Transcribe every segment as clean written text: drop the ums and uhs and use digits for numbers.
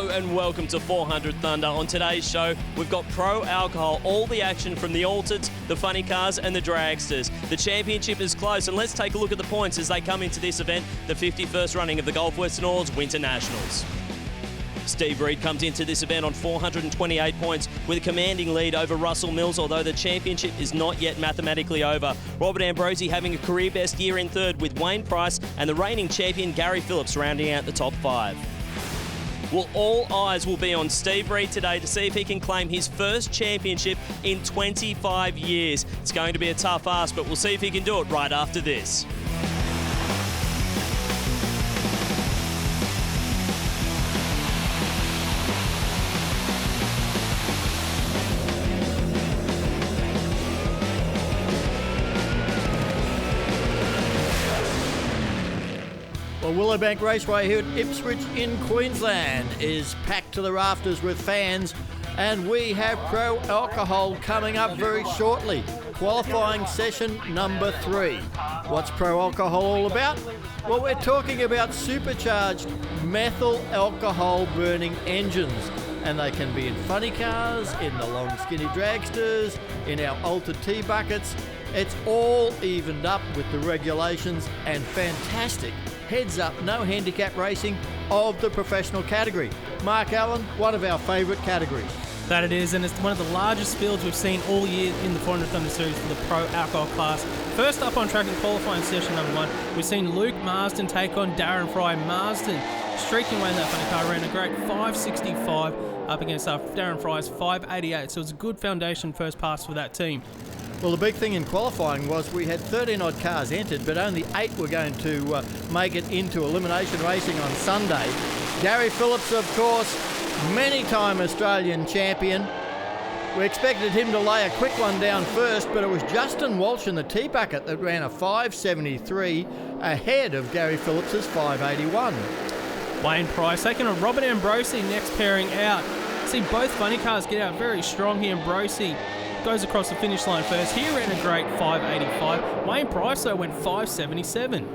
Hello and welcome to 400 Thunder. On today's show, we've got pro alcohol, all the action from the Alterds, the funny cars and the Dragsters. The championship is close and let's take a look at the points as they come into this event, the 51st running of the Gulf Western Oil Winternationals. Steve Reed comes into this event on 428 points with a commanding lead over Russell Mills, although the championship is not yet mathematically over. Robert Ambrosi having a career best year in third with Wayne Price and the reigning champion Gary Phillips rounding out the top five. Well, all eyes will be on Steve Reed today to see if he can claim his first championship in 25 years. It's going to be a tough ask, but we'll see if he can do it right after this. Willowbank Raceway here at Ipswich in Queensland is packed to the rafters with fans, and we have pro alcohol coming up very shortly. Qualifying session number 3. What's pro alcohol all about? Well, we're talking about supercharged methyl alcohol burning engines, and they can be in funny cars, in the long skinny dragsters, in our Altered tea buckets. It's all evened up with the regulations and fantastic heads up, no handicap racing of the professional category. Mark Allen, one of our favourite categories. That it is, and it's one of the largest fields we've seen all year in the 400 Thunder Series for the pro alcohol class. First up on track in qualifying session number 1, we've seen Luke Marsden take on Darren Fry. Marsden streaking away in that funny car, ran a great 565 up against Darren Fry's 588, so it's a good foundation first pass for that team. Well, the big thing in qualifying was we had 13 odd cars entered, but only 8 were going to make it into elimination racing on Sunday. Gary Phillips, of course, many-time Australian champion. We expected him to lay a quick one down first, but it was Justin Walsh in the tea bucket that ran a 573 ahead of Gary Phillips's 581. Wayne Price taking on Robert Ambrosi next pairing out. See both funny cars get out very strong here. Ambrosi goes across the finish line first. He ran a great 585. Wayne Price, though, went 577.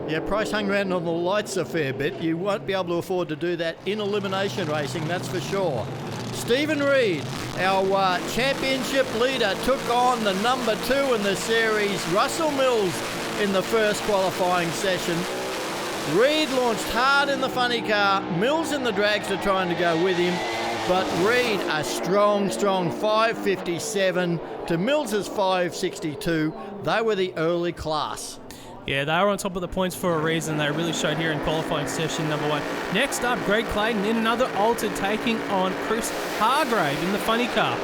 Yeah, Price hung around on the lights a fair bit. You won't be able to afford to do that in elimination racing, that's for sure. Stephen Reed, our championship leader, took on the number 2 in the series, Russell Mills, in the first qualifying session. Reed launched hard in the funny car, Mills in the dragster trying to go with him. But Reed, a strong 557 to Mills's 562. They were the early class. Yeah, they were on top of the points for a reason. They really showed here in qualifying session number 1. Next up, Greg Clayton in another Altered taking on Chris Hargrave in the funny car.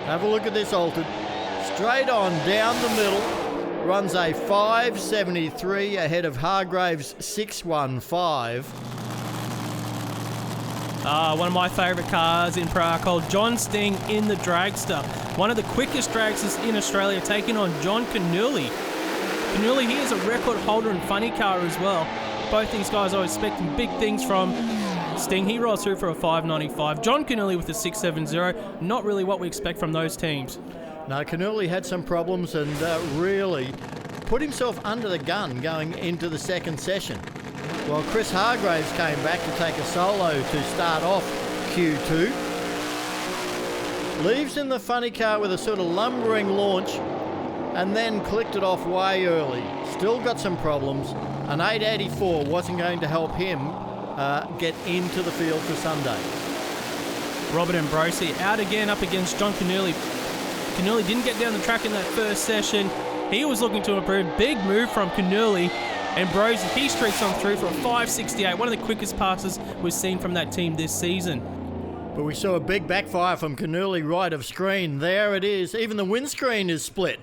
Have a look at this Altered. Straight on down the middle. Runs a 573 ahead of Hargrave's 615. One of my favourite cars in pro alcohol, John Sting in the Dragster. One of the quickest dragsters in Australia, taking on John Canuli. Canuli, he is a record holder in funny car as well. Both these guys are expecting big things from Sting. He rolls through for a 595. John Canuli with a 670. Not really what we expect from those teams. No, Canuli had some problems and really put himself under the gun going into the second session. Well, Chris Hargraves came back to take a solo to start off Q2. Leaves in the funny car with a sort of lumbering launch and then clicked it off way early. Still got some problems. An 884 wasn't going to help him get into the field for Sunday. Robert Ambrosi out again up against John Canuli. Canuli didn't get down the track in that first session. He was looking to improve. Big move from Canuli. Ambrosi, he streaks on through for a 568, one of the quickest passes we've seen from that team this season. But we saw a big backfire from Canuli right of screen. There it is. Even the windscreen is split.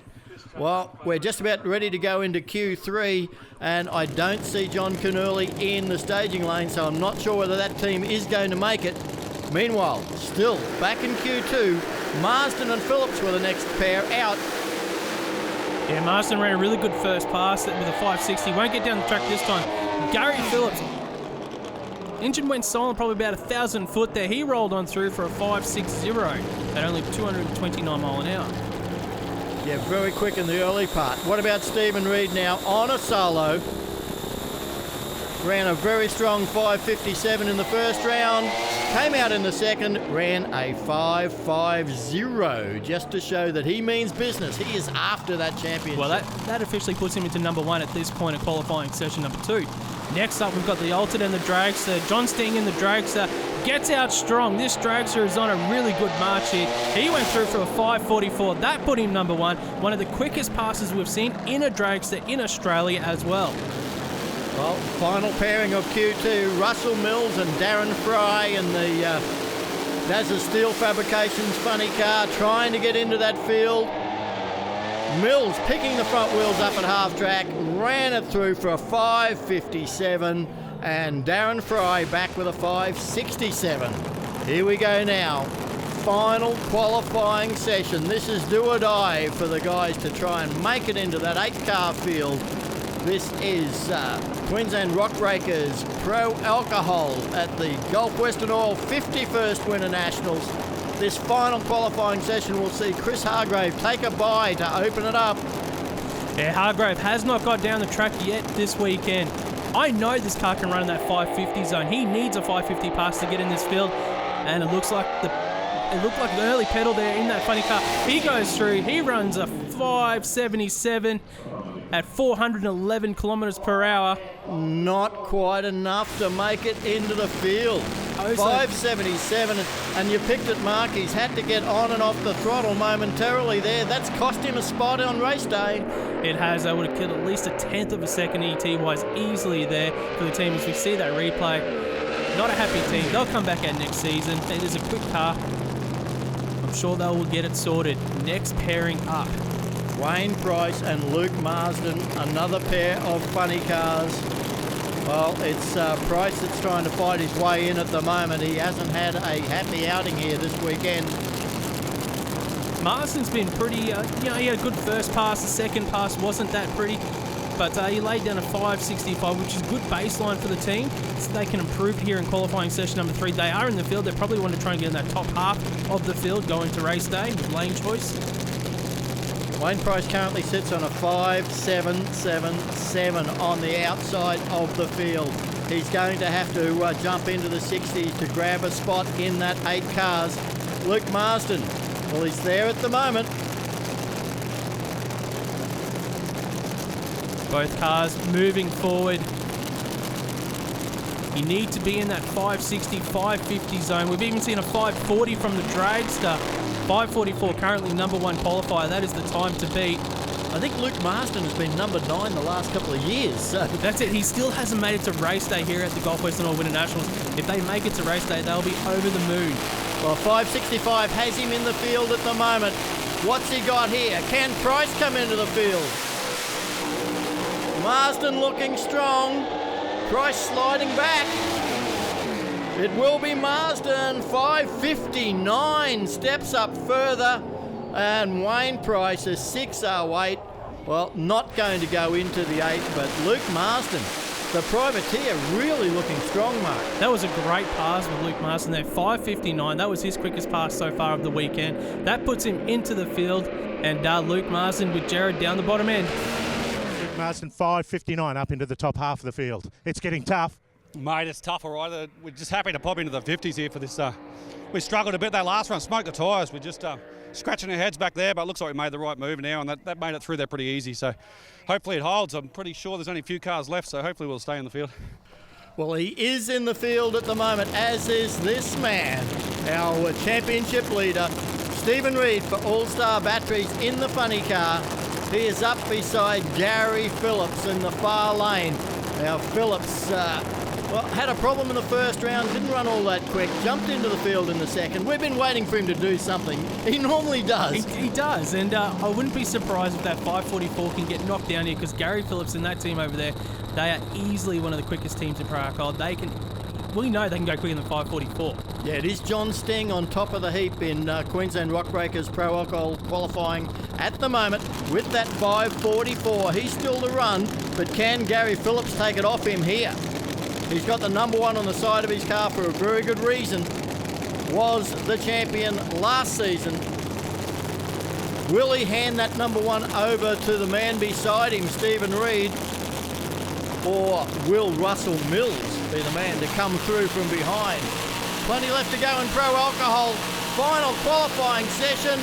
Well, we're just about ready to go into Q3, and I don't see John Canuli in the staging lane, so I'm not sure whether that team is going to make it. Meanwhile, still back in Q2, Marsden and Phillips were the next pair out. Yeah, Marsden ran a really good first pass with a 560. Won't get down the track this time. Gary Phillips, engine went silent probably about 1,000 foot there. He rolled on through for a 560 at only 229 mile an hour. Yeah, very quick in the early part. What about Stephen Reed now on a solo? ran a very strong 5.57 in the first round, came out in the second, ran a 5.50, just to show that he means business. He is after that championship. Well, that officially puts him into number 1 at this point of qualifying session number 2. Next up, we've got the Altered and the Dragster. John Sting in the Dragster gets out strong. This Dragster is on a really good march here. He went through for a 5.44. That put him number 1. One of the quickest passes we've seen in a Dragster in Australia as well. Well, final pairing of Q2, Russell Mills and Darren Fry in the Nazza Steel Fabrications funny car, trying to get into that field. Mills picking the front wheels up at half track, ran it through for a 5.57, and Darren Fry back with a 5.67. Here we go now. Final qualifying session. This is do or die for the guys to try and make it into that 8-car field. This is Queensland Rock Breakers Pro Alcohol at the Gulf Western Oil 51st Winternationals. This final qualifying session will see Chris Hargrave take a bye to open it up. Yeah, Hargrave has not got down the track yet this weekend. I know this car can run in that 550 zone. He needs a 550 pass to get in this field, and it looked like an early pedal there in that funny car. He goes through, he runs a 577 at 411 kilometers per hour. Not quite enough to make it into the field. 577, and you picked it, Mark. He's had to get on and off the throttle momentarily there. That's cost him a spot on race day. It has. I would have killed at least a 1/10 of a second ET-wise easily there for the team as we see that replay. Not a happy team. They'll come back out next season. It is a quick car. I'm sure they will get it sorted. Next pairing up. Wayne Price and Luke Marsden, another pair of funny cars. Well, it's Price that's trying to fight his way in at the moment. He hasn't had a happy outing here this weekend. Marsden's been pretty, he had a good first pass. The second pass wasn't that pretty, but he laid down a 5.65, which is a good baseline for the team. So they can improve here in qualifying session number 3. They are in the field. They probably want to try and get in that top half of the field going to race day with lane choice. Wayne Price currently sits on a 5.777 on the outside of the field. He's going to have to jump into the 60s to grab a spot in that 8 cars. Luke Marsden, well, he's there at the moment. Both cars moving forward. You need to be in that 560, 550 zone. We've even seen a 540 from the Dragster. 544 currently number 1 qualifier. That is the time to beat. I think Luke Marsden has been number 9 the last couple of years. So that's it. He still hasn't made it to race day here at the Gulf Western Oil Winternationals. If they make it to race day, they'll be over the moon. Well, 565 has him in the field at the moment. What's he got here? Can Price come into the field? Marsden looking strong. Price sliding back. It will be Marsden. 559 steps up further. And Wayne Price is 608. Well, not going to go into the 8, but Luke Marsden, the privateer, really looking strong, Mark. That was a great pass with Luke Marsden there. 559. That was his quickest pass so far of the weekend. That puts him into the field. And Luke Marsden with Jared down the bottom end. Luke Marsden, 559 up into the top half of the field. It's getting tough. Mate, it's tough, all right. We're just happy to pop into the 50s here for this. We struggled a bit that last run, smoked the tyres. We're just scratching our heads back there, but it looks like we made the right move now, and that made it through there pretty easy. So hopefully it holds. I'm pretty sure there's only a few cars left, so hopefully we'll stay in the field. Well, he is in the field at the moment, as is this man, our championship leader, Stephen Reed for All-Star Batteries in the funny car. He is up beside Gary Phillips in the far lane. Now, Phillips had a problem in the first round, didn't run all that quick, jumped into the field in the second. We've been waiting for him to do something. He normally does. He does, and I wouldn't be surprised if that 544 can get knocked down here, because Gary Phillips and that team over there, they are easily one of the quickest teams in Pro Alcohol. We know they can go quicker than 544. Yeah, it is John Sting on top of the heap in Queensland Rock Breakers Pro Alcohol qualifying at the moment with that 544. He's still to run, but can Gary Phillips take it off him here? He's got the number 1 on the side of his car for a very good reason. Was the champion last season. Will he hand that number 1 over to the man beside him, Stephen Reed? or will Russell Mills be the man to come through from behind? Plenty left to go in Pro Alcohol. Final qualifying session.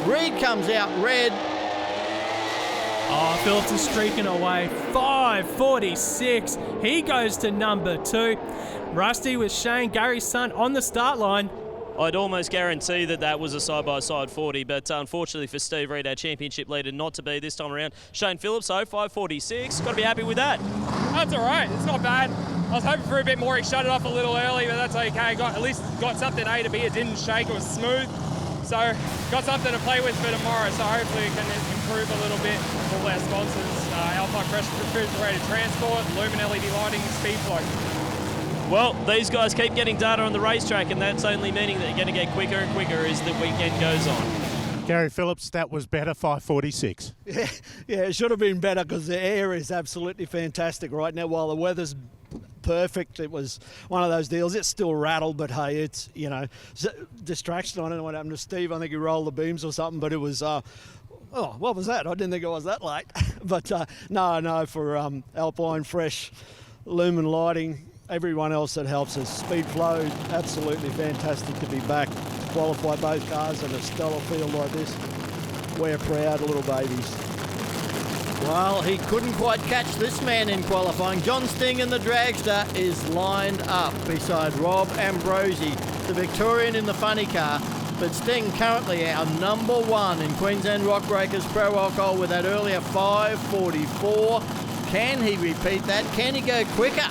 Reed comes out red. Oh, Phillips is streaking away. 5:46. He goes to number 2. Rusty with Shane, Gary's son, on the start line. I'd almost guarantee that was a side-by-side 40, but unfortunately for Steve Reed, our championship leader, not to be this time around. Shane Phillips, 5:46. Got to be happy with that. That's all right. It's not bad. I was hoping for a bit more. He shut it off a little early, but that's okay. At least got something A to B. It didn't shake. It was smooth. So got something to play with for tomorrow. So hopefully we can improve a little bit for all our sponsors. Alpine Fresh Refrigerated Transport, Lumen LED Lighting, Speedflow. Well, these guys keep getting data on the racetrack, and that's only meaning that you're going to get quicker and quicker as the weekend goes on. Gary Phillips, that was better, 5:46. Yeah, it should have been better because the air is absolutely fantastic right now. While the weather's perfect, it was one of those deals. It's still rattled, but hey, it's, distraction. I don't know what happened to Steve. I think he rolled the beams or something, but it was, what was that? I didn't think it was that late. But no, for Alpine Fresh, Lumen Lighting, everyone else that helps us. Speed Flow, absolutely fantastic to be back, qualify both cars in a stellar field like this. We're proud little babies. Well, he couldn't quite catch this man in qualifying. John Sting in the Dragster is lined up beside Rob Ambrosi, the Victorian in the funny car. But Sting currently our number 1 in Queensland Rock Breakers Pro Alcohol with that earlier 5:44. Can he repeat that? Can he go quicker?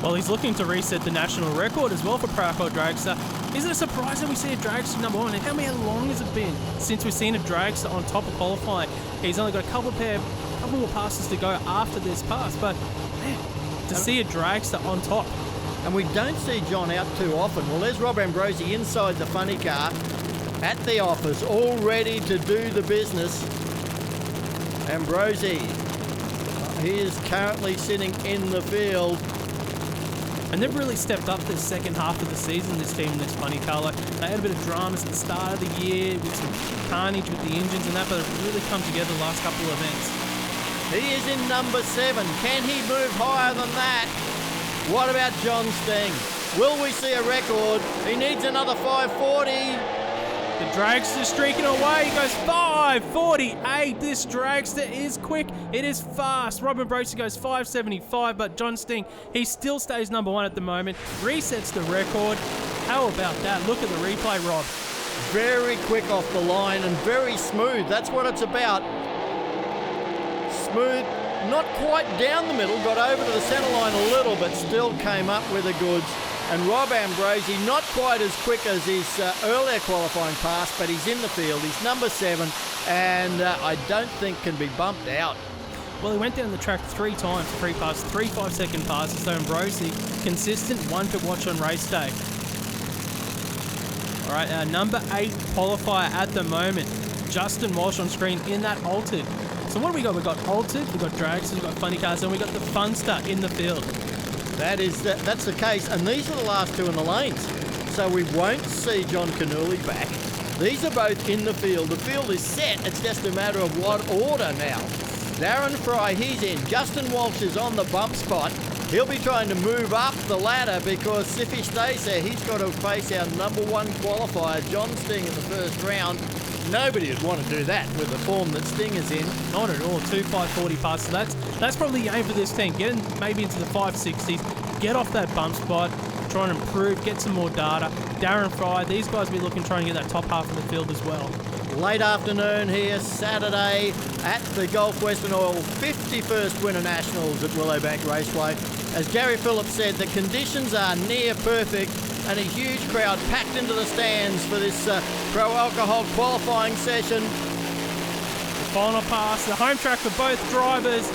Well, he's looking to reset the national record as well for Pro Alcohol Dragster. Is it surprising we see a Dragster number 1? And how long has it been since we've seen a Dragster on top of qualifying? He's only got a couple more passes to go after this pass, but man, to see a Dragster on top. And we don't see John out too often. Well, there's Rob Ambrosi inside the funny car at the office, all ready to do the business. Ambrosi, he is currently sitting in the field. And they've really stepped up this second half of the season, this team in this funny car. Like, they had a bit of dramas at the start of the year with some carnage with the engines and that, but it's really come together the last couple of events. He is in number 7. Can he move higher than that? What about John Sting? Will we see a record? He needs another 5:40. The Dragster streaking away. He goes 5:48. This Dragster is quick. It is fast. Robin Brosey goes 5:75, but John Sting, he still stays number 1 at the moment. Resets the record. How about that? Look at the replay, Rob. Very quick off the line and very smooth. That's what it's about. Smooth, not quite down the middle, got over to the centre line a little, but still came up with the goods. And Rob Ambrosi, not quite as quick as his earlier qualifying pass, but he's in the field. He's number 7, and I don't think can be bumped out. Well, he went down the track 3 times, 3 passes, 3 5-second passes. So Ambrosi, consistent, one to watch on race day. All right, our number 8 qualifier at the moment, Justin Walsh on screen in that Altered. So what do we got? We've got Altered, we've got Dragsters, we've got Funny Cars, and we've got the Funster in the field. That's the case, and these are the last 2 in the lanes. So we won't see John Canuli back. These are both in the field. The field is set. It's just a matter of what order now. Darren Fry, he's in. Justin Walsh is on the bump spot. He'll be trying to move up the ladder because if he stays there, he's got to face our number 1 qualifier, John Sting, in the first round. Nobody would want to do that with the form that Sting is in. Not at all. 2 5:40 passes. That's probably the aim for this team. Get in maybe into the 560s. Get off that bump spot. Try and improve. Get some more data. Darren Fry. These guys will be looking trying to get that top half of the field as well. Late afternoon here, Saturday at the Gulf Western Oil 51st Winternationals at Willowbank Raceway. As Gary Phillips said, the conditions are near perfect and a huge crowd packed into the stands for this Pro Alcohol qualifying session. The final pass, the home track for both drivers.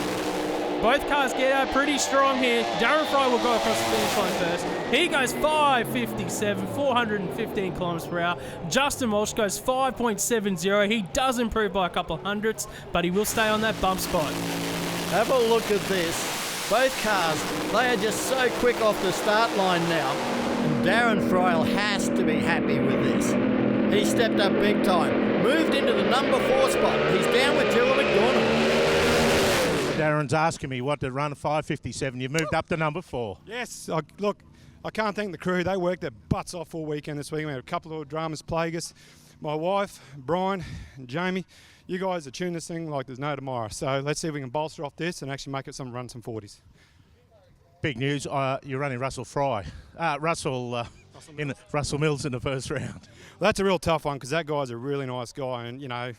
Both cars get out pretty strong here. Darren Fry will go across the finish line first. He goes 5:57, 415 kilometres per hour. Justin Walsh goes 5.70. He does improve by a couple of hundredths, but he will stay on that bump spot. Have a look at this. Both cars, they are just so quick off the start line now. And Darren Fry has to be happy with this. He stepped up big time. Moved into the number 4 spot. He's down with Gillard McDonald. Darren's asking me what to run 5:57. You've moved up to number 4. Yes, look, I can't thank the crew. They worked their butts off all weekend this week. We had a couple of dramas plague us. My wife, Brian, and Jamie, you guys are tuning this thing like there's no tomorrow. So let's see if we can bolster off this and actually make it run some 40s. Big news, you're running Russell Mills in the first round. Well, that's a real tough one because that guy's a really nice guy, and, you know,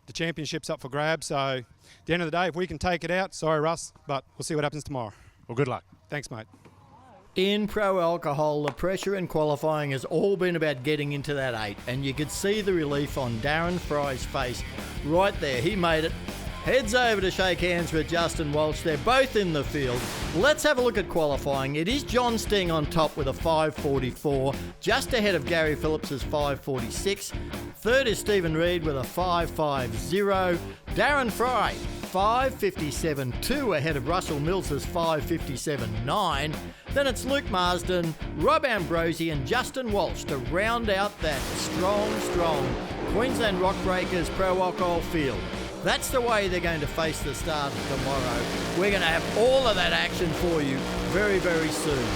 the championship's up for grabs. So at the end of the day, if we can take it out, sorry, Russ, but we'll see what happens tomorrow. Well, good luck. Thanks, mate. In pro alcohol, the pressure in qualifying has all been about getting into that 8, and you could see the relief on Darren Fry's face right there. He made it. Heads over to shake hands with Justin Walsh. They're both in the field. Let's have a look at qualifying. It is John Sting on top with a 5:44, just ahead of Gary Phillips's 5:46. Third is Stephen Reid with a 5:50. Darren Fry, 5:57.2 ahead of Russell Mills's 5:57.9. Then it's Luke Marsden, Rob Ambrosi and Justin Walsh to round out that strong Queensland Rock Breakers Pro Alcohol field. That's the way they're going to face the start tomorrow. We're going to have all of that action for you very, very soon.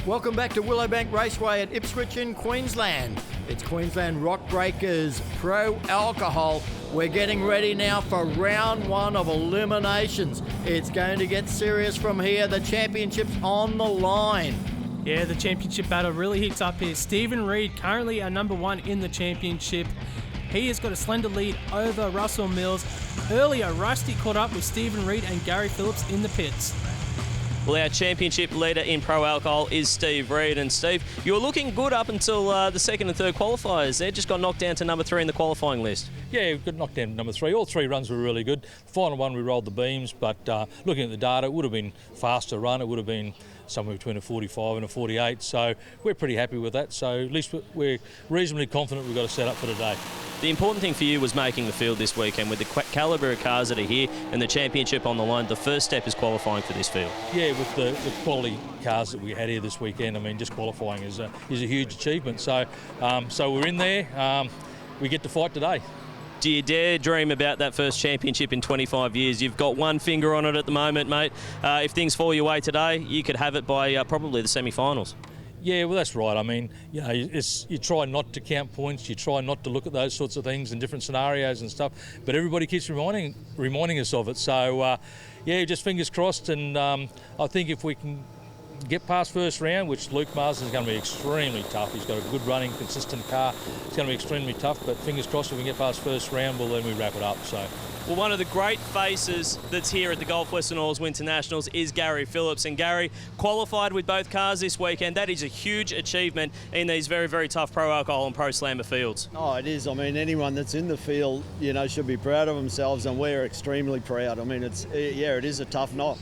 Welcome back to Willowbank Raceway at Ipswich in Queensland. It's Queensland Rock Breakers Pro Alcohol. We're getting ready now for round 1 of eliminations. It's going to get serious from here. The championship's on the line. Yeah, the championship battle really heats up here. Stephen Reid, currently our number 1 in the championship. He has got a slender lead over Russell Mills. Earlier, Rusty caught up with Stephen Reid and Gary Phillips in the pits. Well, our championship leader in pro alcohol is Steve Reid. And Steve, you were looking good up until the second and third qualifiers there. Just got knocked down to number 3 in the qualifying list. Yeah, we got knocked down to number 3. All 3 runs were really good. The final one, we rolled the beams, but looking at the data, it would have been faster run. It would have been somewhere between a 45 and a 48. So we're pretty happy with that. So at least we're reasonably confident we've got a set up for today. The important thing for you was making the field this weekend with the calibre of cars that are here and the championship on the line. The first step is qualifying for this field. Yeah, with the quality cars that we had here this weekend, I mean, just qualifying is a huge achievement. So, so we're in there. We get to fight today. Do you dare dream about that first championship in 25 years? You've got one finger on it at the moment, mate. If things fall your way today, you could have it by probably the semi-finals. Yeah, well, that's right. I mean, you know, you try not to count points. You try not to look at those sorts of things in different scenarios and stuff. But everybody keeps reminding us of it. So, yeah, just fingers crossed. And I think if we can get past first round, which Luke Marsden is going to be extremely tough. He's got a good running, consistent car. It's going to be extremely tough. But fingers crossed, if we can get past first round, well, then we wrap it up. So. Well, one of the great faces that's here at the Gulf Western Oil Winternationals is Gary Phillips. And Gary qualified with both cars this weekend. That is a huge achievement in these very, very tough pro alcohol and pro slammer fields. Oh, it is. I mean, anyone that's in the field, you know, should be proud of themselves, and we're extremely proud. I mean, it is a tough knock.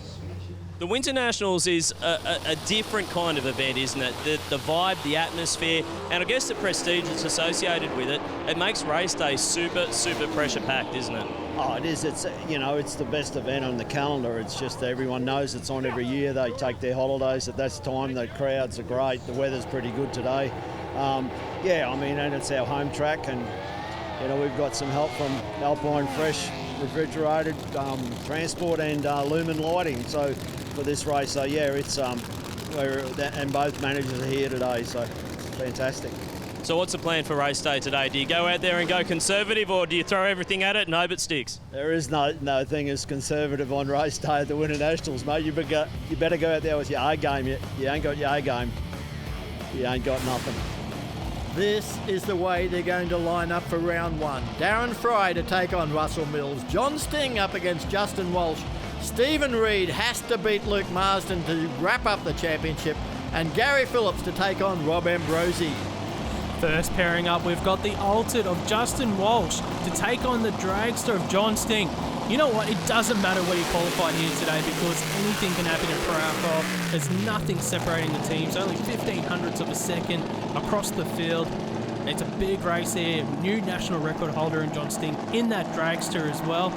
The Winternationals is a different kind of event, isn't it? The vibe, the atmosphere, and I guess the prestige that's associated with it, it makes race day super, super pressure-packed, isn't it? Oh, it is. It's, you know, it's the best event on the calendar. It's just everyone knows it's on every year. They take their holidays at that time. The crowds are great. The weather's pretty good today. Yeah, I mean, and it's our home track, and, you know, we've got some help from Alpine Fresh refrigerated transport and Lumen lighting. So for this race, so yeah, it's and both managers are here today, so it's fantastic. So what's the plan for race day today? Do you go out there and go conservative, or do you throw everything at it and hope it sticks? There is no thing as conservative on race day at the Winternationals, mate. You better go out there with your A game. You ain't got your A game, you ain't got nothing. This is the way they're going to line up for round one. Darren Fry to take on Russell Mills. John Sting up against Justin Walsh. Stephen Reed has to beat Luke Marsden to wrap up the championship. And Gary Phillips to take on Rob Ambrosi. First pairing up, we've got the Altered of Justin Walsh to take on the Dragster of John Sting. You know what? It doesn't matter what he qualified here today because anything can happen in pro alcohol. There's nothing separating the teams. Only 1500ths of a second across the field. It's a big race here. New national record holder in John Sting in that Dragster as well.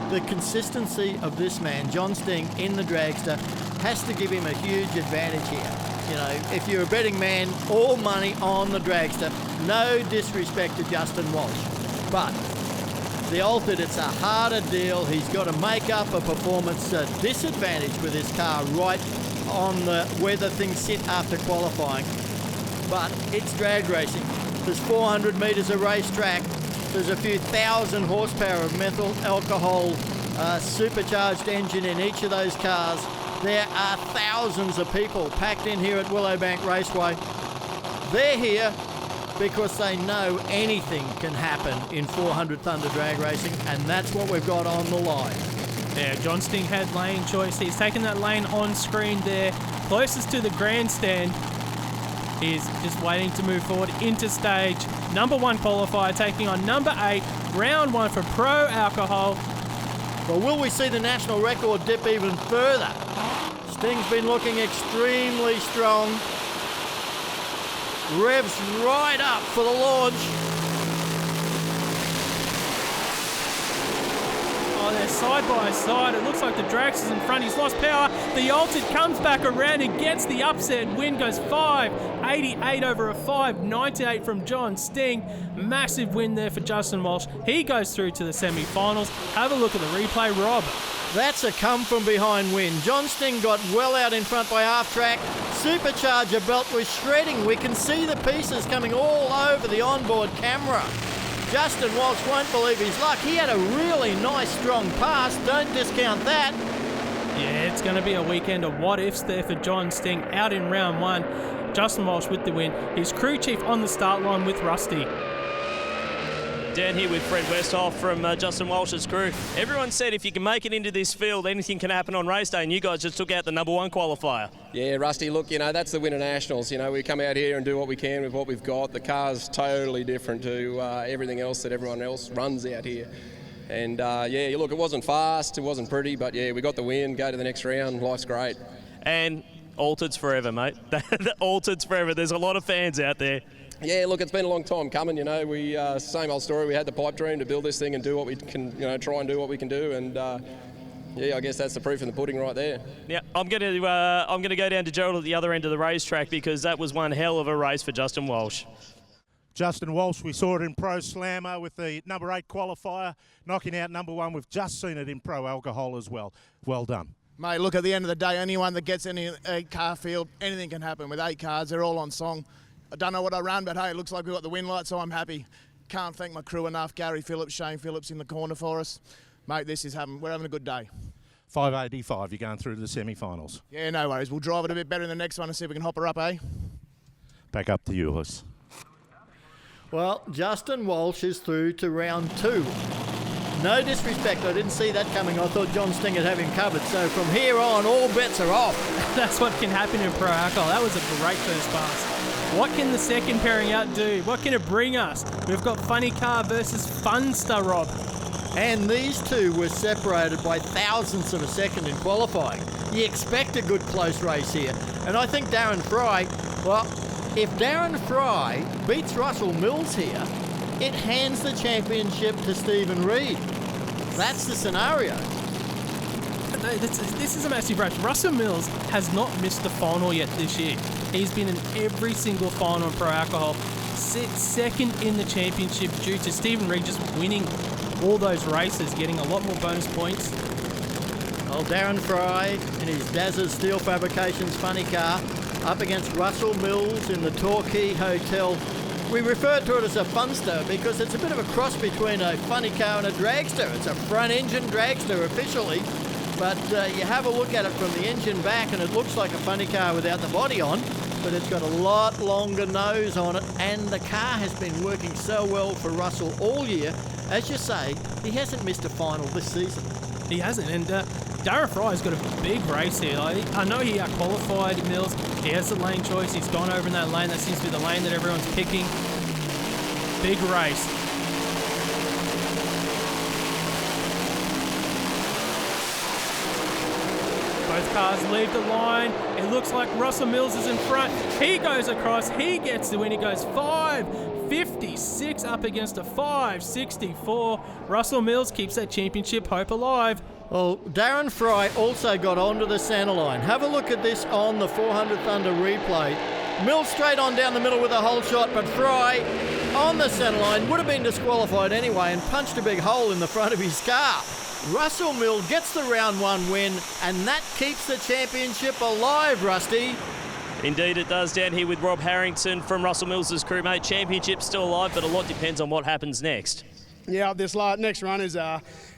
The consistency of this man, John Sting, in the Dragster has to give him a huge advantage here. You know, if you're a betting man, all money on the Dragster. No disrespect to Justin Walsh. But the Altered, it's a harder deal. He's got to make up a performance disadvantage with his car right on where the things sit after qualifying. But it's drag racing. There's 400 metres of racetrack. There's a few thousand horsepower of methyl alcohol supercharged engine in each of those cars. There are thousands of people packed in here at Willowbank Raceway. They're here because they know anything can happen in 400 Thunder drag racing, and that's what we've got on the line. Yeah, John Sting had lane choice. He's taken that lane on screen there, closest to the grandstand. He's just waiting to move forward into stage. Number 1 qualifier taking on number 8, round 1 for pro alcohol. Well, will we see the national record dip even further? Sting's been looking extremely strong. Revs right up for the launch. Oh, they're side by side. It looks like the Dragsters in front. He's lost power. The Altered comes back around and gets the upset win. Goes 5.88 over a 5.98 from John Sting. Massive win there for Justin Walsh. He goes through to the semi-finals. Have a look at the replay, Rob. That's a come-from-behind win. John Sting got well out in front by half-track. Supercharger belt was shredding. We can see the pieces coming all over the onboard camera. Justin Walsh won't believe his luck. He had a really nice, strong pass. Don't discount that. Yeah, it's going to be a weekend of what-ifs there for John Sting out in round 1. Justin Walsh with the win. His crew chief on the start line with Rusty. Down here with Fred Westhoff from Justin Walsh's crew. Everyone said if you can make it into this field, anything can happen on race day, and you guys just took out the number 1 qualifier. Yeah, Rusty, look, that's the Winternationals. We come out here and do what we can with what we've got. The car's totally different to everything else that everyone else runs out here. And, look, it wasn't fast, it wasn't pretty, but, we got the win, go to the next round, life's great. And Altereds forever, mate. The Altereds forever. There's a lot of fans out there. Yeah, look, it's been a long time coming, We same old story. We had the pipe dream to build this thing and do what we can, try and do what we can do. And, I guess that's the proof in the pudding right there. Yeah, I'm going to go down to Gerald at the other end of the racetrack because that was one hell of a race for Justin Walsh. Justin Walsh, we saw it in Pro Slammer with the number 8 qualifier, knocking out number 1. We've just seen it in Pro Alcohol as well. Well done. Mate, look, at the end of the day, anyone that gets any 8-car field, anything can happen. With 8 cars, they're all on song. I don't know what I ran, but hey, it looks like we've got the win light, so I'm happy. Can't thank my crew enough. Gary Phillips, Shane Phillips in the corner for us. Mate, we're having a good day. 5.85, you're going through to the semi-finals. Yeah, no worries. We'll drive it a bit better in the next one and see if we can hop her up, eh? Back up to you, Lewis. Well, Justin Walsh is through to round 2. No disrespect, I didn't see that coming. I thought John Sting would have him covered. So from here on, all bets are off. That's what can happen in pro alcohol. That was a great first pass. What can the second pairing out do? What can it bring us? We've got Funny Car versus Funster, Rob. And these two were separated by thousandths of a second in qualifying. You expect a good close race here. And I think Darren Fry, well, if Darren Fry beats Russell Mills here, it hands the championship to Stephen Reed. That's the scenario. No, this is a massive race. Russell Mills has not missed the final yet this year. He's been in every single final in pro alcohol. Sits second in the championship due to Stephen Reed just winning all those races, getting a lot more bonus points. Well, Darren Fry in his Dazzers Steel Fabrications funny car up against Russell Mills in the Torquay Hotel. We refer to it as a funster because it's a bit of a cross between a funny car and a dragster. It's a front-engine dragster officially, but you have a look at it from the engine back and it looks like a funny car without the body on. but it's got a lot longer nose on it, and the car has been working so well for Russell all year. As you say, he hasn't missed a final this season. He hasn't, and Darren Fry's got a big race here. I know he qualified Mills. He has the lane choice. He's gone over in that lane. That seems to be the lane that everyone's picking. Big race. Both cars leave the line. It looks like Russell Mills is in front. He goes across. He gets the win. He goes 5.56 up against a 5.64. Russell Mills keeps that championship hope alive. Well, Darren Fry also got onto the centre line. Have a look at this on the 400 Thunder replay. Mills straight on down the middle with a hole shot, but Fry on the centre line would have been disqualified anyway and punched a big hole in the front of his car. Russell Mills gets the round one win, and that keeps the championship alive, Rusty. Indeed it does, down here with Rob Harrington from Russell Mills' crewmate. Championship still alive, but a lot depends on what happens next. Yeah, this next run is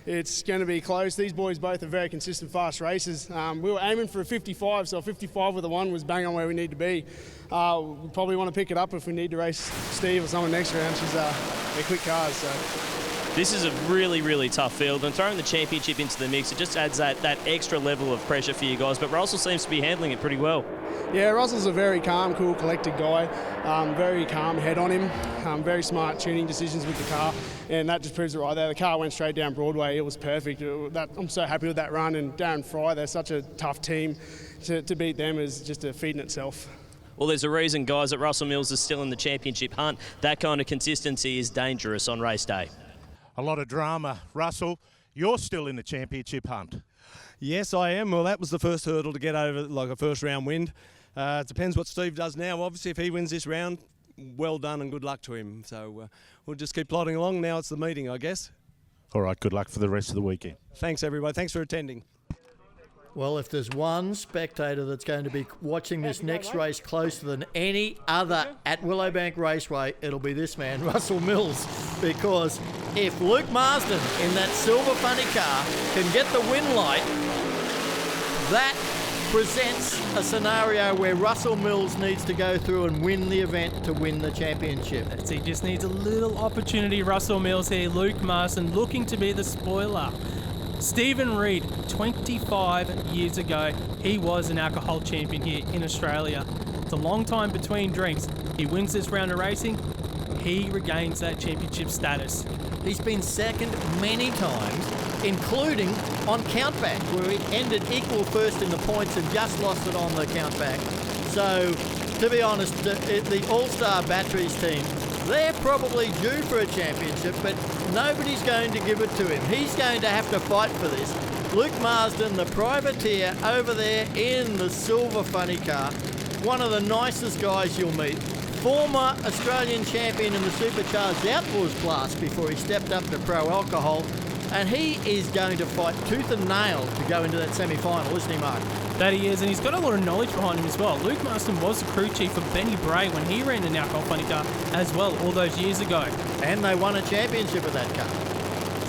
it's going to be close. These boys both are very consistent, fast racers. We were aiming for a 55, so a 55 with a 1 was bang on where we need to be. We probably want to pick it up if we need to race Steve or someone next round. They're quick cars. So. This is a really, really tough field, and throwing the championship into the mix, it just adds that extra level of pressure for you guys, but Russell seems to be handling it pretty well. Yeah, Russell's a very calm, cool, collected guy. Very calm head on him. Very smart tuning decisions with the car, and that just proves it right there. The car went straight down Broadway. It was perfect. I'm so happy with that run, and Darren Fry, they're such a tough team. To beat them is just a feat in itself. Well, there's a reason, guys, that Russell Mills is still in the championship hunt. That kind of consistency is dangerous on race day. A lot of drama. Russell, you're still in the championship hunt. Yes, I am. Well, that was the first hurdle to get over, like a first round win. It depends what Steve does now. Obviously, if he wins this round, well done and good luck to him. So we'll just keep plodding along. Now it's the meeting, I guess. All right, good luck for the rest of the weekend. Thanks, everybody. Thanks for attending. Well, if there's one spectator that's going to be watching this next race closer than any other at Willowbank Raceway, it'll be this man, Russell Mills. Because if Luke Marsden in that silver funny car can get the win light, that presents a scenario where Russell Mills needs to go through and win the event to win the championship. He just needs a little opportunity. Russell Mills here, Luke Marsden looking to be the spoiler. Stephen Reed, 25 years ago, he was an alcohol champion here in Australia. It's a long time between drinks. He wins this round of racing, he regains that championship status. He's been second many times, including on countback, where he ended equal first in the points and just lost it on the countback. So, to be honest, the All-Star Batteries team, they're probably due for a championship, but nobody's going to give it to him. He's going to have to fight for this. Luke Marsden, the privateer over there in the silver funny car, one of the nicest guys you'll meet. Former Australian champion in the supercharged outlaws class before he stepped up to pro alcohol, and he is going to fight tooth and nail to go into that semi-final, isn't he, Mark? That he is, and he's got a lot of knowledge behind him as well. Luke Marsden was the crew chief for Benny Bray when he ran an alcohol funny car as well all those years ago. And they won a championship with that car.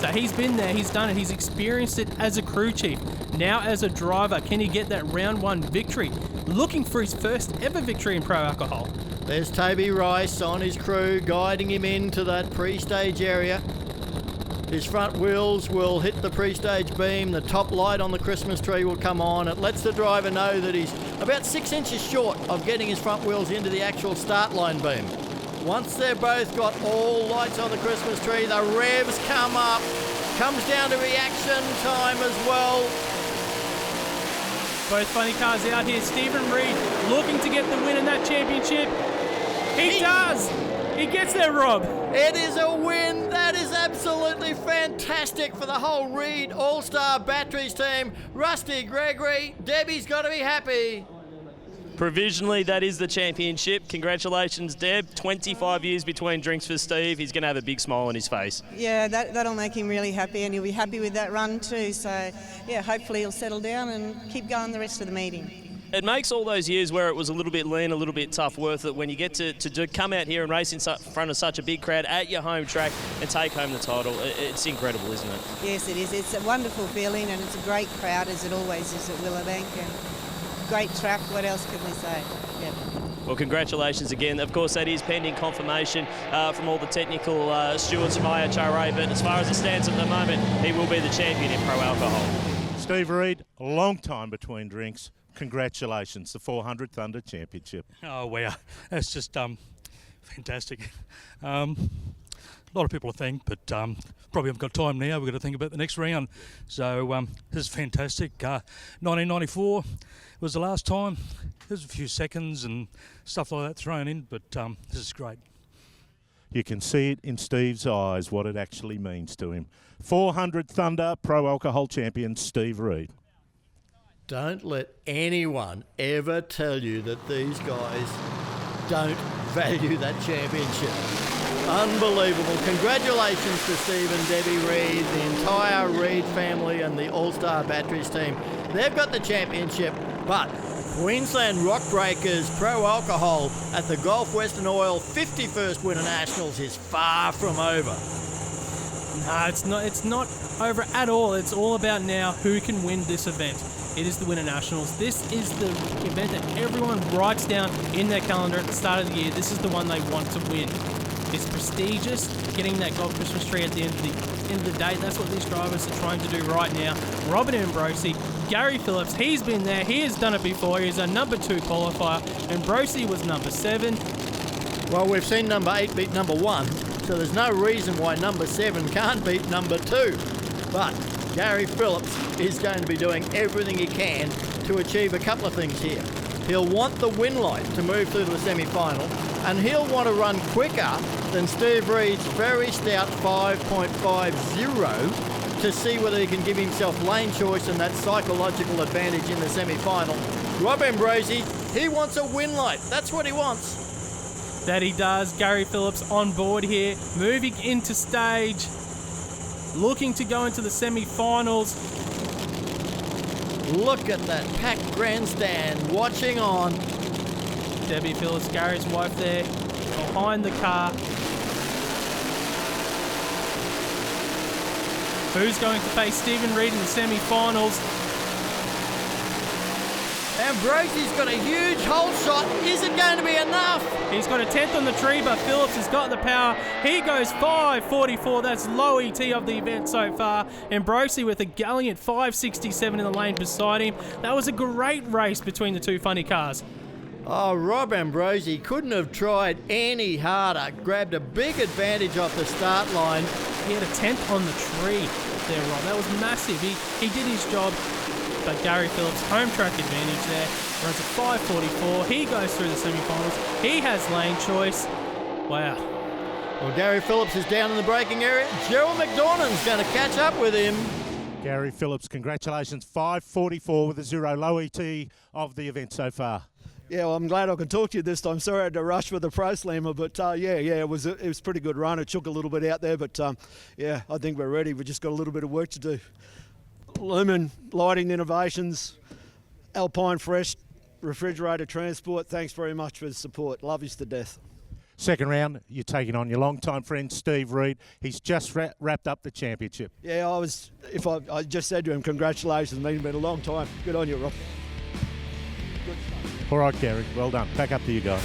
So he's been there, he's done it, he's experienced it as a crew chief. Now as a driver, can he get that round one victory? Looking for his first ever victory in pro alcohol. There's Toby Rice on his crew, guiding him into that pre-stage area. His front wheels will hit the pre-stage beam. The top light on the Christmas tree will come on. It lets the driver know that he's about 6 inches short of getting his front wheels into the actual start line beam. Once they've both got all lights on the Christmas tree, the revs come up. Comes down to reaction time as well. Both funny cars out here. Stephen Reed looking to get the win in that championship. He does! He gets there, Rob. It is a win. That is absolutely fantastic for the whole Reed All-Star Batteries team. Rusty Gregory, Debbie's got to be happy. Provisionally, that is the championship. Congratulations, Deb. 25 years between drinks for Steve. He's going to have a big smile on his face. Yeah, that'll make him really happy, and he'll be happy with that run too. So, yeah, hopefully he'll settle down and keep going the rest of the meeting. It makes all those years where it was a little bit lean, a little bit tough worth it when you get to come out here and race in front of such a big crowd at your home track and take home the title. It's incredible, isn't it? Yes, it is. It's a wonderful feeling, and it's a great crowd, as it always is at Willowbank. And great track. What else can we say? Yeah. Well, congratulations again. Of course, that is pending confirmation from all the technical stewards from IHRA, but as far as it stands at the moment, he will be the champion in pro alcohol. Steve Reid, a long time between drinks. Congratulations, the 400 Thunder Championship. Oh, wow. That's just fantastic. A lot of people to thank, but probably haven't got time now. We've got to think about the next round. So this is fantastic. 1994 was the last time. There's a few seconds and stuff like that thrown in, but this is great. You can see it in Steve's eyes what it actually means to him. 400 Thunder Pro Alcohol Champion Steve Reid. Don't let anyone ever tell you that these guys don't value that championship. Unbelievable. Congratulations to Steve and Debbie Reid, the entire Reid family and the All-Star Batteries team. They've got the championship, but Queensland Rock Breakers Pro Alcohol at the Gulf Western Oil 51st Winternationals is far from over. No, it's not over at all. It's all about now who can win this event. It is the Winternationals. This is the event that everyone writes down in their calendar at the start of the year. This is the one they want to win. It's prestigious, getting that gold Christmas tree at the end of the day. That's what these drivers are trying to do right now. Robert Ambrosi, Gary Phillips, he's been there. He has done it before. He's a number 2 qualifier. Ambrosi was number 7. Well, we've seen number 8 beat number 1, so there's no reason why number 7 can't beat number 2. But Gary Phillips is going to be doing everything he can to achieve a couple of things here. He'll want the win light to move through to the semi-final, and he'll want to run quicker than Steve Reid's very stout 5.50 to see whether he can give himself lane choice and that psychological advantage in the semi-final. Rob Ambrosi, he wants a win light. That's what he wants. That he does. Gary Phillips on board here, moving into stage, looking to go into the semi-finals. Look at that packed grandstand watching on. Debbie Phillips, Gary's wife there, behind the car. Who's going to face Stephen Reid in the semi-finals? Ambrosi's got a huge hole shot. Is it going to be enough? He's got a 10th on the tree, but Phillips has got the power. He goes 5.44. That's low ET of the event so far. Ambrosi with a gallant 5.67 in the lane beside him. That was a great race between the two funny cars. Oh, Rob Ambrosi couldn't have tried any harder. Grabbed a big advantage off the start line. He had a 10th on the tree there, Rob. That was massive. He did his job. But Gary Phillips, home track advantage there, runs a 5.44. He goes through the semi-finals. He has lane choice. Wow. Well, Gary Phillips is down in the braking area. Gerald McDornand's going to catch up with him. Gary Phillips, congratulations. 5.44 with a 0 low ET of the event so far. Yeah, well, I'm glad I can talk to you this time. Sorry I had to rush for the Pro Slammer, but it was a pretty good run. It took a little bit out there, but I think we're ready. We've just got a little bit of work to do. Lumen Lighting Innovations, Alpine Fresh, Refrigerator Transport, thanks very much for the support. Love you to death. Second round, you're taking on your longtime friend Steve Reid. He's just wrapped up the championship. Yeah, I just said to him, congratulations, mate. It's been a long time. Good on you, Rob. All right, Gary, well done. Back up to you guys.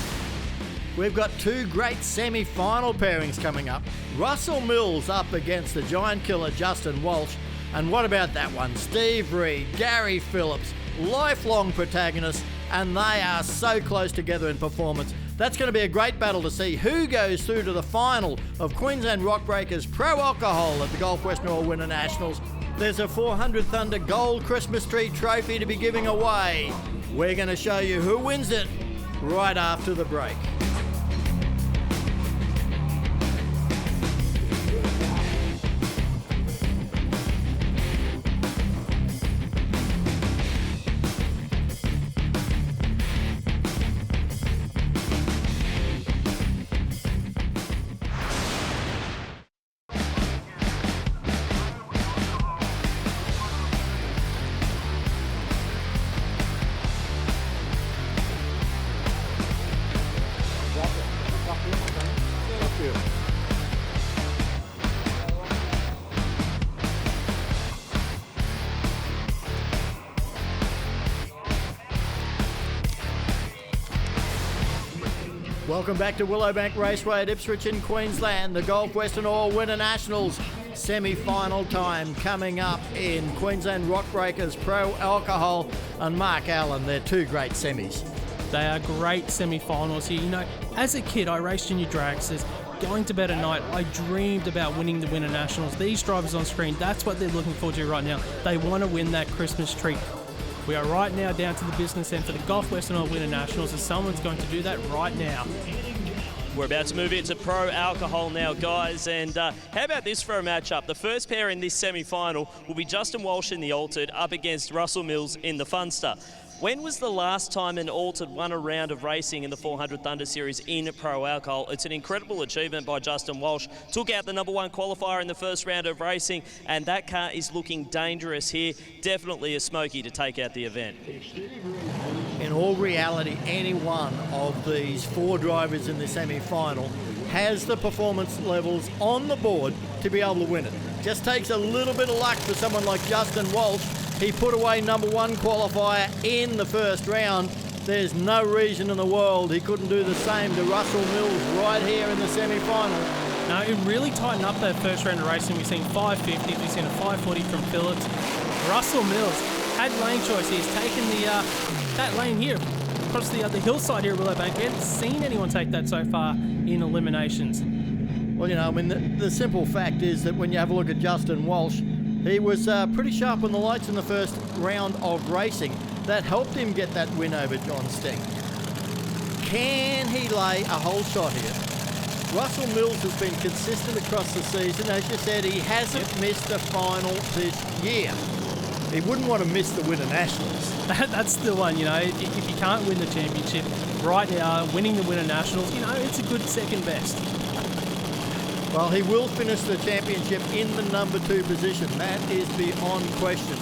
We've got two great semi-final pairings coming up. Russell Mills up against the giant killer Justin Walsh. And what about that one? Steve Reid, Gary Phillips, lifelong protagonists, and they are so close together in performance. That's going to be a great battle to see who goes through to the final of Queensland Rock Breakers Pro Alcohol at the Gulf Western Oil Winternationals. There's a 400 Thunder Gold Christmas Tree Trophy to be giving away. We're going to show you who wins it right after the break. Welcome back to Willowbank Raceway at Ipswich in Queensland. The Gulf Western Oil Winternationals semi-final time coming up in Queensland Rock Breakers, Pro Alcohol and Mark Allen. They're two great semis. They are great semi-finals here. You know, as a kid, I raced junior dragsters. Going to bed at night, I dreamed about winning the Winternationals. These drivers on screen, that's what they're looking forward to right now. They want to win that Christmas treat. We are right now down to the business end for the Gulf Western Oil Winternationals, and someone's going to do that right now. We're about to move into Pro Alcohol now, guys, and how about this for a matchup? The first pair in this semi-final will be Justin Walsh in the Altered up against Russell Mills in the Funster. When was the last time an Altered won a round of racing in the 400 Thunder Series in Pro Alcohol? It's an incredible achievement by Justin Walsh. Took out the #1 qualifier in the first round of racing, and that car is looking dangerous here. Definitely a smoky to take out the event. In all reality, any one of these four drivers in the semi-final has the performance levels on the board to be able to win it. Just takes a little bit of luck for someone like Justin Walsh. He put away #1 qualifier in the first round. There's no reason in the world he couldn't do the same to Russell Mills right here in the semi-final. No, it really tightened up that first round of racing. We've seen 550s, we've seen a 540 from Phillips. Russell Mills had lane choice. He's taken that lane here across the hillside here at Willowbank. We haven't seen anyone take that so far in eliminations. Well, you know, I mean, the simple fact is that when you have a look at Justin Walsh, he was pretty sharp on the lights in the first round of racing. That helped him get that win over John Sting. Can he lay a whole shot here? Russell Mills has been consistent across the season. As you said, he hasn't missed a final this year. He wouldn't want to miss the Winternationals. That's the one, you know. If you can't win the championship right now, winning the Winternationals, you know, it's a good second best. Well, he will finish the championship in the #2 position. That is beyond question.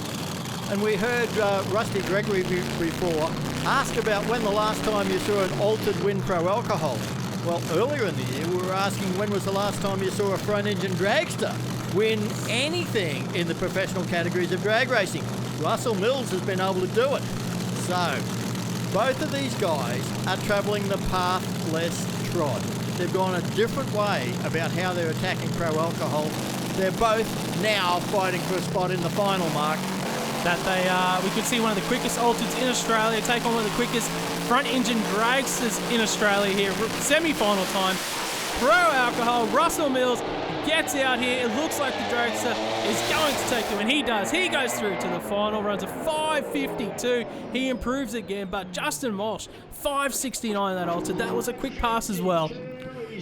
And we heard Rusty Gregory before ask about when the last time you saw an Altered win Pro Alcohol. Well, earlier in the year, we were asking when was the last time you saw a front-engine dragster win anything in the professional categories of drag racing. Russell Mills has been able to do it. So, both of these guys are travelling the path less trod. They've gone a different way about how they're attacking Pro Alcohol. They're both now fighting for a spot in the final, Mark. That they are. We could see one of the quickest Altereds in Australia take on one of the quickest front-engine dragsters in Australia here. Semi-final time. Pro Alcohol, Russell Mills gets out here. It looks like the dragster is going to take him, and he does. He goes through to the final, runs a 5:52. He improves again, but Justin Walsh, 5:69 that Altered. That was a quick pass as well.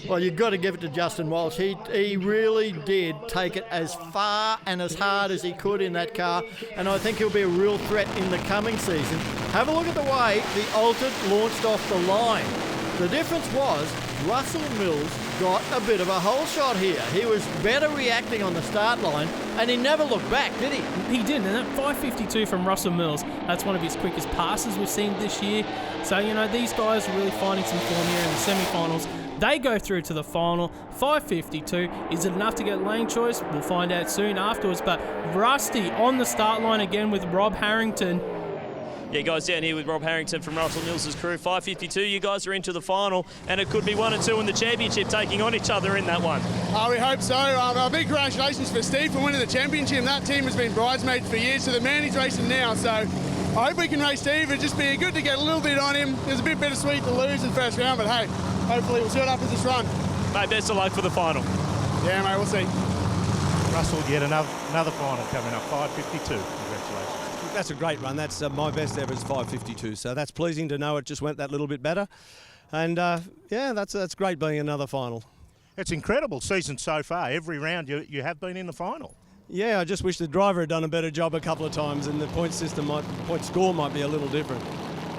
Well, you've got to give it to Justin Walsh. He really did take it as far and as hard as he could in that car, and I think he'll be a real threat in the coming season. Have a look at the way the Altered launched off the line. The difference was Russell Mills got a bit of a hole shot here. He was better reacting on the start line, and he never looked back, did he? He didn't, and that 5:52 from Russell Mills, that's one of his quickest passes we've seen this year. So, you know, these guys are really finding some form here in the semi-finals. They go through to the final. 5:52. Is it enough to get lane choice? We'll find out soon afterwards. But Rusty on the start line again with Rob Harrington. Yeah, guys, down here with Rob Harrington from Russell Mills' crew. 5:52, you guys are into the final, and it could be 1 and 2 in the championship taking on each other in that one. We hope so. Big congratulations for Steve for winning the championship. That team has been bridesmaids for years, so the man he's racing now. So I hope we can race Steve. It'd just be good to get a little bit on him. It was a bit bittersweet to lose in the first round, but hey, hopefully we'll see what happens this run. Mate, best of luck for the final. Yeah, mate, we'll see. Russell, yet another final coming up, 5:52. Congratulations. That's a great run. That's my best ever is 5:52. So that's pleasing to know it just went that little bit better. And yeah, that's great being another final. It's incredible season so far. Every round you have been in the final. Yeah, I just wish the driver had done a better job a couple of times, and the point score might be a little different.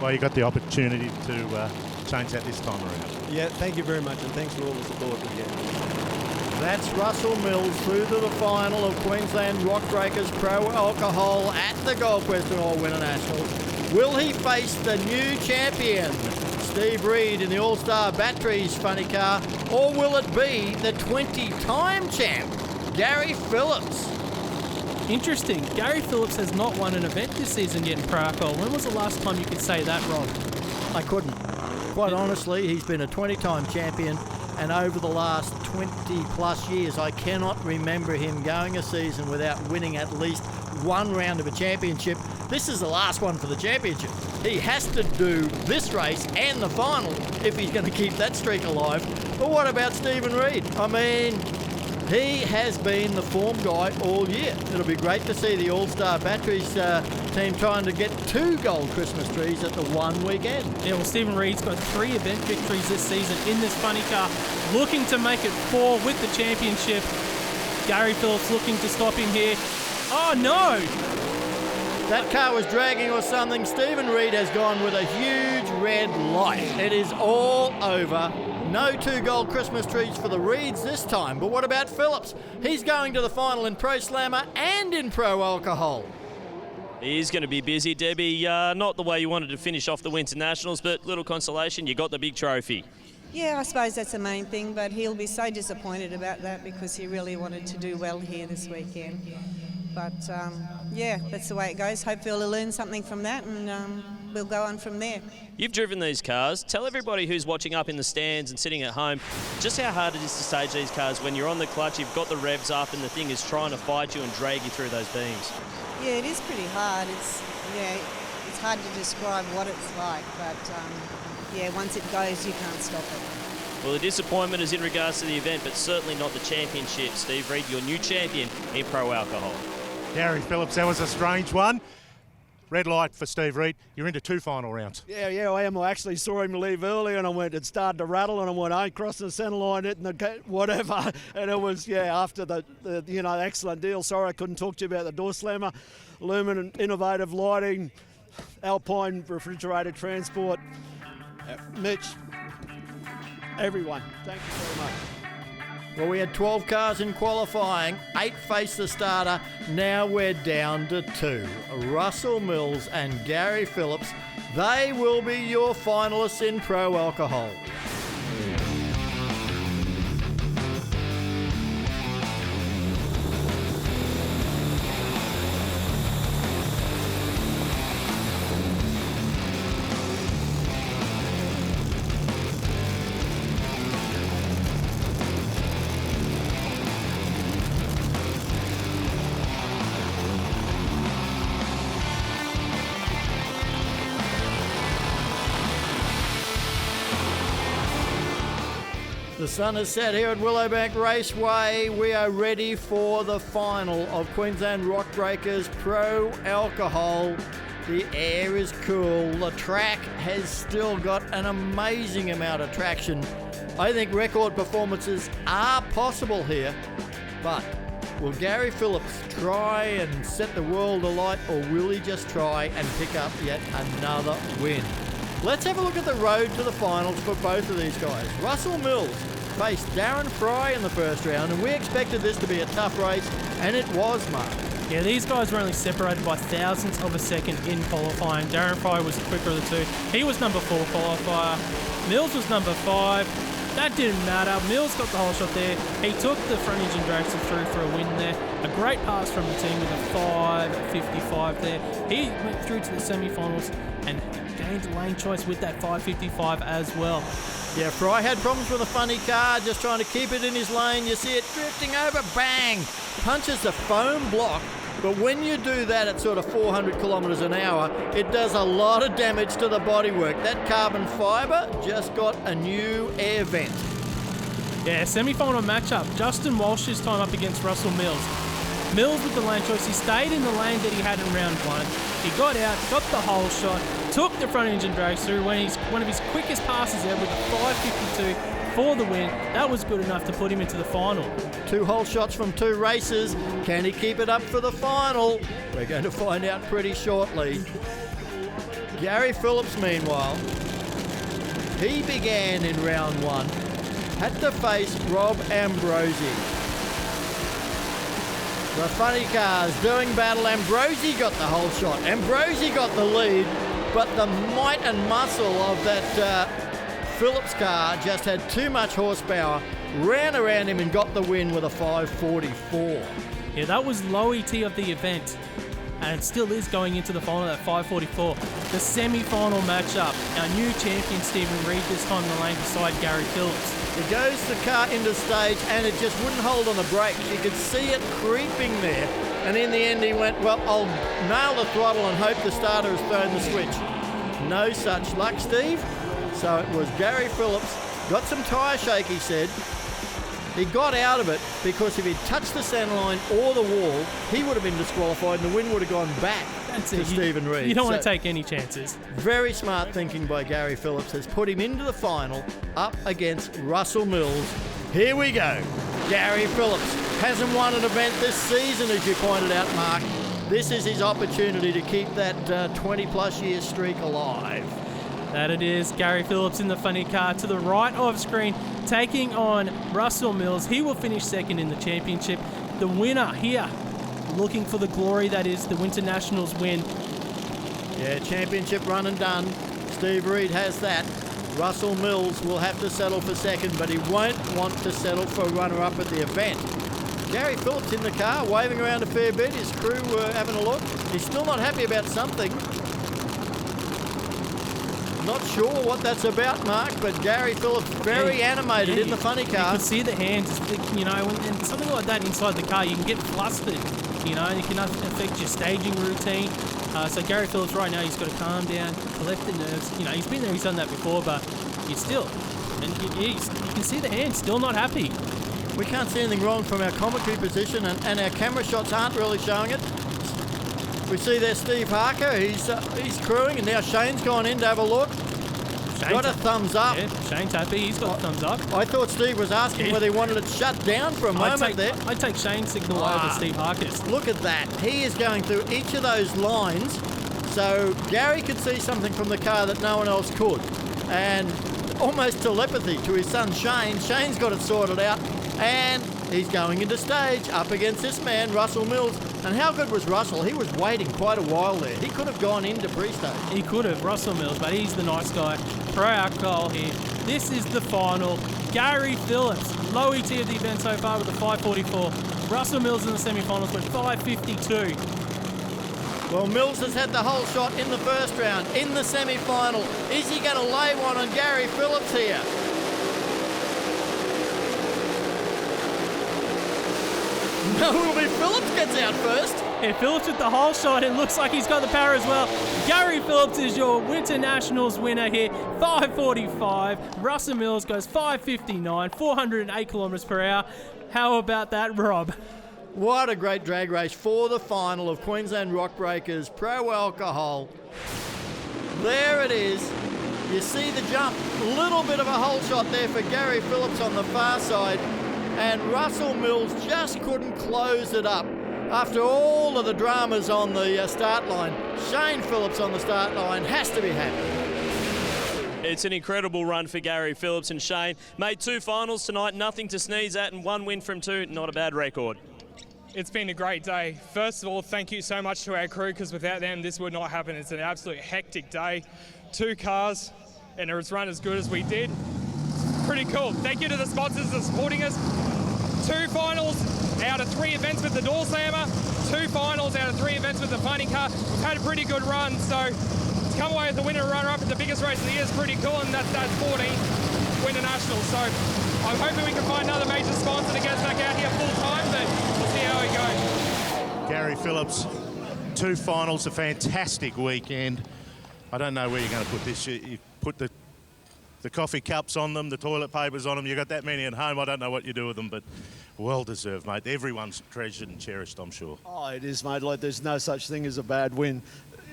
Well, you got the opportunity to change that this time around. Yeah, thank you very much, and thanks for all the support again. That's Russell Mills through to the final of Queensland Rock Breakers Pro Alcohol at the Gulf Western Oil Winternationals. Will he face the new champion, Steve Reed, in the All-Star Batteries funny car, or will it be the 20-time champ, Gary Phillips? Interesting. Gary Phillips has not won an event this season yet in Pro Alcohol. When was the last time you could say that, Rob? I couldn't. Quite honestly, he's been a 20-time champion, and over the last 20-plus years, I cannot remember him going a season without winning at least one round of a championship. This is the last one for the championship. He has to do this race and the final if he's going to keep that streak alive. But what about Stephen Reid? I mean, he has been the form guy all year. It'll be great to see the All-Star Batteries team trying to get 2 gold Christmas trees at the one weekend. Yeah, well, Stephen Reid's got 3 event victories this season in this funny car, looking to make it 4 with the championship. Gary Phillips looking to stop him here. Oh, no! That car was dragging or something. Stephen Reid has gone with a huge red light. It is all over. No 2 gold Christmas trees for the Reids this time. But what about Phillips? He's going to the final in Pro Slammer and in Pro Alcohol. He's going to be busy, Debbie. Not the way you wanted to finish off the Winternationals, but little consolation, you got the big trophy. Yeah, I suppose that's the main thing, but he'll be so disappointed about that because he really wanted to do well here this weekend. But yeah, that's the way it goes. Hopefully he'll learn something from that, and we'll go on from there. You've driven these cars. Tell everybody who's watching up in the stands and sitting at home just how hard it is to stage these cars when you're on the clutch, you've got the revs up, and the thing is trying to fight you and drag you through those beams. Yeah, it is pretty hard. It's hard to describe what it's like, but yeah, once it goes, you can't stop it. Well, the disappointment is in regards to the event, but certainly not the championship. Steve Reid, your new champion in Pro Alcohol. Gary Phillips, that was a strange one. Red light for Steve Reid. You're into 2 final rounds. Yeah, I am. I actually saw him leave early, and it started to rattle, and I went, I crossed the centre line, whatever. And it was, after the excellent deal. Sorry I couldn't talk to you about the door slammer, Lumen Innovative Lighting, Alpine Refrigerated Transport, Mitch, everyone. Thank you very much. Well, we had 12 cars in qualifying, 8 faced the starter. Now we're down to 2. Russell Mills and Gary Phillips. They will be your finalists in Pro Alcohol. The sun has set here at Willowbank Raceway. We are ready for the final of Queensland Rock Breakers Pro Alcohol. The air is cool. The track has still got an amazing amount of traction. I think record performances are possible here, but will Gary Phillips try and set the world alight, or will he just try and pick up yet another win? Let's have a look at the road to the finals for both of these guys. Russell Mills faced Darren Fry in the first round, and we expected this to be a tough race, and it was, Mark. Yeah, these guys were only separated by thousandths of a second in qualifying. Darren Fry was the quicker of the 2. He was number 4 qualifier. Mills was number 5. That didn't matter. Mills got the whole shot there. He took the front engine Dragster through for a win there. A great pass from the team with a 5.55 there. He went through to the semi-finals and gained lane choice with that 5.55 as well. Yeah, Fry had problems with a funny car, just trying to keep it in his lane. You see it drifting over, bang! Punches the foam block, but when you do that at sort of 400 kilometres an hour, it does a lot of damage to the bodywork. That carbon fibre just got a new air vent. Yeah, semi-final matchup. Justin Walsh this time up against Russell Mills. Mills with the lane choice. He stayed in the lane that he had in round 1. He got out, got the whole shot, took the front engine Dragster when he's one of his quickest passes there with a 5.52 for the win. That was good enough to put him into the final. 2 whole shots from 2 races. Can he keep it up for the final? We're going to find out pretty shortly. Gary Phillips, meanwhile, he began in round 1, had to face Rob Ambrosi. The funny cars doing battle. Ambrosi got the whole shot. Ambrosi got the lead, but the might and muscle of that Phillips car just had too much horsepower, ran around him and got the win with a 5.44. Yeah, that was low ET of the event. and it still is going into the final at 5:44. The semi-final matchup. Our new champion Stephen Reid this time in the lane beside Gary Phillips. It goes the car into stage and it just wouldn't hold on the brakes. You could see it creeping there. And in the end he went, well, I'll nail the throttle and hope the starter has thrown the switch. No such luck, Steve. So it was Gary Phillips. Got some tyre shake, he said. He got out of it because if he'd touched the centre line or the wall, he would have been disqualified and the win would have gone back to Stephen Reid. You don't want to take any chances. Very smart thinking by Gary Phillips has put him into the final up against Russell Mills. Here we go. Gary Phillips hasn't won an event this season, as you pointed out, Mark. This is his opportunity to keep that 20-plus year streak alive. That it is. Gary Phillips in the funny car to the right of screen, taking on Russell Mills. He will finish second in the championship. The winner here, looking for the glory that is the Winternationals win. Yeah, championship run and done. Steve Reid has that. Russell Mills will have to settle for second, but he won't want to settle for runner-up at the event. Gary Phillips in the car, waving around a fair bit. His crew were having a look. He's still not happy about something. Not sure what that's about, Mark, but Gary Phillips very animated in the funny car. You can see the hands, you know, and something like that inside the car, you can get flustered, you know, and it can affect your staging routine. So Gary Phillips right now, he's got to calm down, collect the nerves. You know, he's been there, he's done that before, but he's still, and you can see the hands, still not happy. We can't see anything wrong from our commentary position, and our camera shots aren't really showing it. We see there Steve Harker, he's crewing, and now Shane's gone in to have a look. Got a thumbs up. Yeah, Shane's happy, he's got a thumbs up. I thought Steve was asking whether he wanted it shut down for a moment there. I'd take Shane's signal over Steve Harker's. Look at that. He is going through each of those lines, so Gary could see something from the car that no one else could. And almost telepathy to his son Shane. Shane's got it sorted out, and he's going into stage up against this man, Russell Mills. And how good was Russell? He was waiting quite a while there. He could have gone into pre-stage. He could have, Russell Mills, but he's the nice guy. Pro alcohol here. This is the final. Gary Phillips, low ET of the event so far with a 5:44. Russell Mills in the semi-finals with 5:52. Well, Mills has had the whole shot in the first round, in the semi-final. Is he going to lay one on Gary Phillips here? No, it'll be Phillips gets out first. Yeah, Phillips with the whole shot. It looks like he's got the power as well. Gary Phillips is your Winternationals winner here. 5:45. Russell Mills goes 5:59, 408 kilometres per hour. How about that, Rob? What a great drag race for the final of Queensland Rock Breakers Pro Alcohol. There it is. You see the jump. A little bit of a hole shot there for Gary Phillips on the far side. And Russell Mills just couldn't close it up. After all of the dramas on the start line, Shane Phillips on the start line has to be happy. It's an incredible run for Gary Phillips, and Shane made 2 finals tonight, nothing to sneeze at, and 1 win from 2, not a bad record. It's been a great day. First of all, thank you so much to our crew, because without them this would not happen. It's an absolute hectic day. 2 cars, and it's run as good as we did. Pretty cool. Thank you to the sponsors for supporting us. 2 finals out of 3 events with the door slammer, 2 finals out of 3 events with the funny car. We've had a pretty good run, so to come away with the winner and runner-up at the biggest race of the year is pretty cool, and that's 14 Winternationals. So I'm hoping we can find another major sponsor to get us back out here full time, but we'll see how it goes. Gary Phillips, 2 finals, a fantastic weekend. I don't know where you're going to put this. You put the coffee cups on them, the toilet papers on them. You've got that many at home. I don't know what you do with them, but well deserved, mate. Everyone's treasured and cherished, I'm sure. Oh, it is, mate. Like, there's no such thing as a bad win.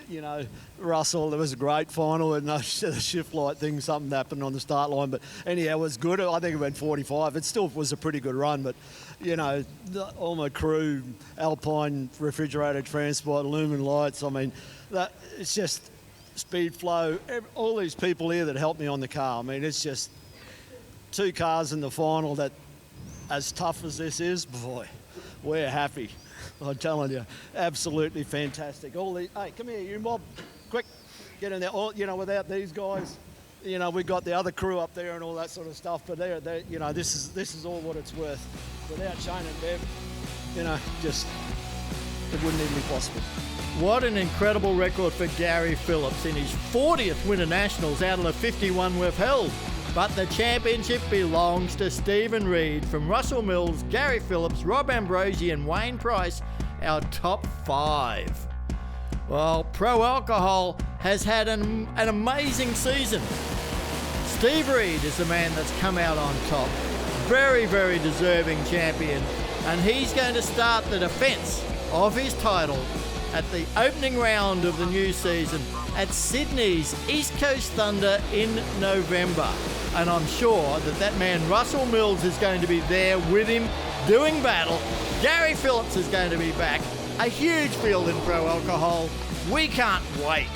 You know, Russell, it was a great final, and the shift light thing, something happened on the start line. But anyhow, it was good. I think it went 45. It still was a pretty good run, but, you know, all my crew, Alpine Refrigerated Transport, Lumen Lights, I mean, it's just Speed Flow, all these people here that helped me on the car. I mean, it's just 2 cars in the final that, as tough as this is, boy, we're happy. I'm telling you, absolutely fantastic. Hey, come here, you mob, quick, get in there. You know, without these guys, you know, we got the other crew up there and all that sort of stuff. But they, you know, this is all what it's worth. Without Shane and Bev, you know, just it wouldn't even be possible. What an incredible record for Gary Phillips in his 40th Winternationals out of the 51 we've held. But the championship belongs to Stephen Reed from Russell Mills, Gary Phillips, Rob Ambrosi and Wayne Price, our top 5. Well, Pro Alcohol has had an amazing season. Steve Reed is the man that's come out on top. Very, very deserving champion. And he's going to start the defence of his title at the opening round of the new season at Sydney's East Coast Thunder in November. And I'm sure that man Russell Mills is going to be there with him doing battle. Gary Phillips is going to be back. A huge field in Pro Alcohol. We can't wait.